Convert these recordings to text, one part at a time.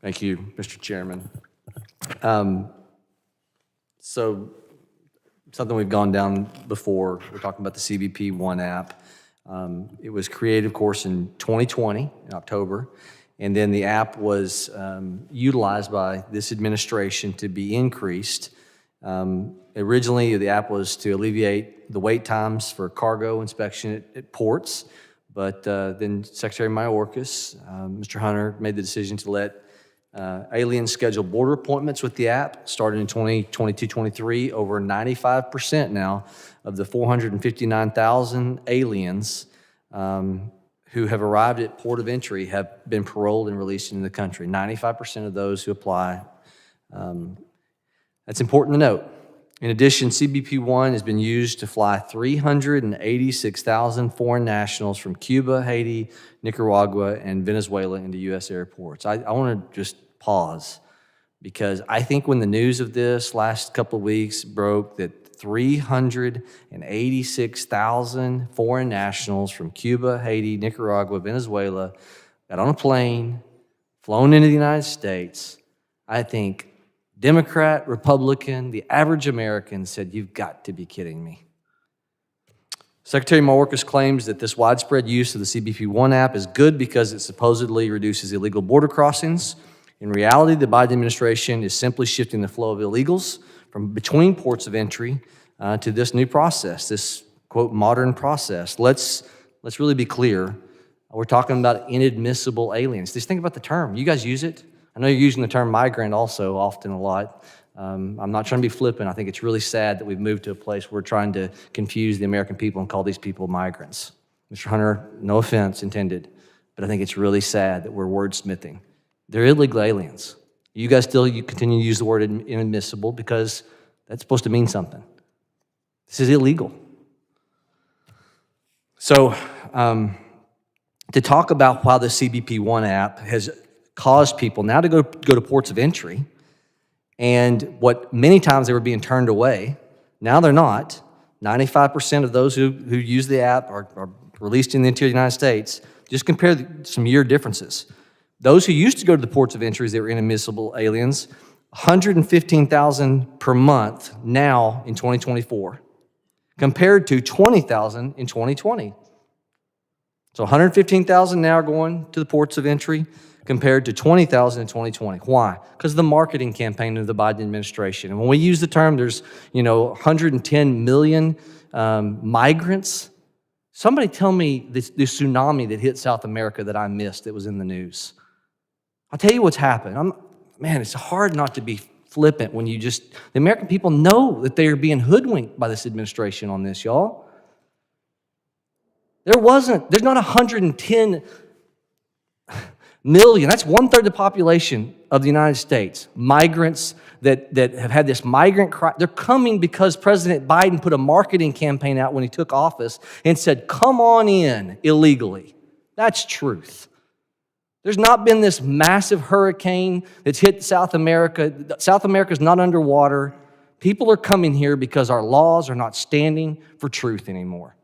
Thank you, Mr. Chairman. So something we've gone down before, we're talking about the CBP One app. It was created, of course, in 2020, in October, and then the app was utilized by this administration to be increased. Originally, the app was to alleviate the wait times for cargo inspection at ports, but then Secretary Mayorkas, Mr. Hunter, made the decision to let aliens schedule border appointments with the app. Started in 2022-23, over 95% now of the 459,000 aliens who have arrived at port of entry have been paroled and released into the country. 95% of those who apply. That's important to note. In addition, CBP One has been used to fly 386,000 foreign nationals from Cuba, Haiti, Nicaragua, and Venezuela into U.S. airports. I want to just pause because I think when the news of this last couple of weeks broke that 386,000 foreign nationals from Cuba, Haiti, Nicaragua, Venezuela got on a plane, flown into the United States, I think Democrat, Republican, the average American said, "You've got to be kidding me." Secretary Mayorkas claims that this widespread use of the CBP One app is good because it supposedly reduces illegal border crossings. In reality, the Biden administration is simply shifting the flow of illegals from between ports of entry to this new process, this, quote, modern process. Let's really be clear. We're talking about inadmissible aliens. Just think about the term. You guys use it. I know you're using the term migrant also often a lot. I'm not trying to be flippant. I think it's really sad that we've moved to a place where we're trying to confuse the American people and call these people migrants. Mr. Hunter, no offense intended, but I think it's really sad that we're wordsmithing. They're illegal aliens. You guys you continue to use the word inadmissible because that's supposed to mean something. This is illegal. So to talk about how the CBP One app has caused people now to go to ports of entry, and what many times they were being turned away, now they're not. 95% of those who use the app are released in the interior of the United States. Just compare some year differences. Those who used to go to the ports of entry, they were inadmissible aliens, 115,000 per month now in 2024, compared to 20,000 in 2020. So 115,000 now are going to the ports of entry, compared to 20,000 in 2020. Why? Because of the marketing campaign of the Biden administration. And when we use the term, there's 110 million migrants. Somebody tell me this tsunami that hit South America that I missed that was in the news. I'll tell you what's happened. Man, it's hard not to be flippant when the American people know that they are being hoodwinked by this administration on this, y'all. There's not 110 million. That's 1/3 the population of the United States. Migrants that have had this migrant cry. They're coming because President Biden put a marketing campaign out when he took office and said, "Come on in illegally." That's truth. There's not been this massive hurricane that's hit South America. South America is not underwater. People are coming here because our laws are not standing for truth anymore.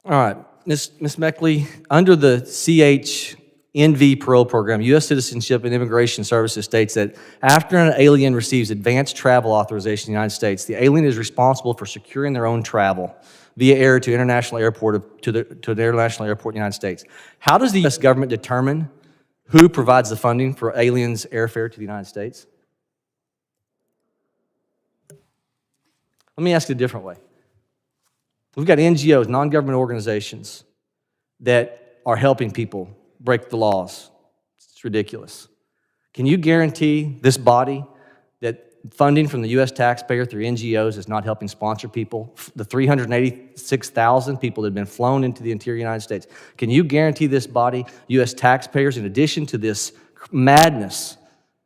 All right, Ms. Meckley, under the CHNV parole program, U.S. Citizenship and Immigration Services states that after an alien receives advanced travel authorization in the United States, the alien is responsible for securing their own travel via air to international airport to the international airport in the United States. How does the U.S. government determine who provides the funding for aliens' airfare to the United States? Let me ask it a different way. We've got NGOs, non-government organizations, that are helping people break the laws. It's ridiculous. Can you guarantee this body that funding from the U.S. taxpayer through NGOs is not helping sponsor people? The 386,000 people that have been flown into the interior United States. Can you guarantee this body, U.S. taxpayers, in addition to this madness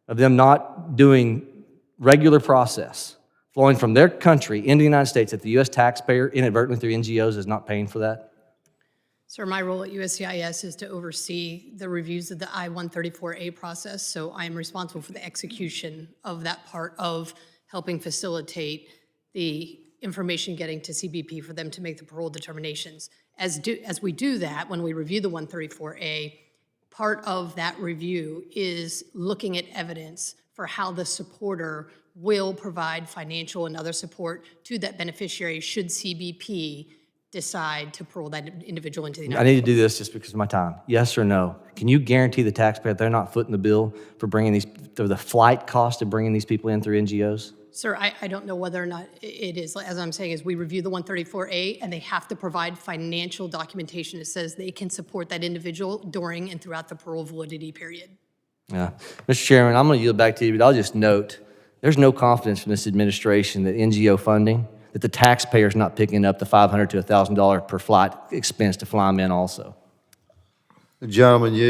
of them not doing regular process, flowing from their country into the United States, that the U.S. taxpayer inadvertently through NGOs is not paying for that? Sir, my role at USCIS is to oversee the reviews of the I-134A process, so I am responsible for the execution of that part of helping facilitate the information getting to CBP for them to make the parole determinations. As we do that, when we review the 134A, part of that review is looking at evidence for how the supporter will provide financial and other support to that beneficiary should CBP decide to parole that individual into the United I need to States. do this just because of my time. Yes or no? Can you guarantee the taxpayer they're not footing the bill for the flight cost of bringing these people in through NGOs? Sir, I don't know whether or not it is. As I'm saying, is we review the 134A, and they have to provide financial documentation that says they can support that individual during and throughout the parole validity period. Yeah. Mr. Chairman, I'm going to yield back to you, but I'll just note, there's no confidence from this administration that NGO funding, that the taxpayer's not picking up the $500 to $1,000 per flight expense to fly them in also. The gentleman yield.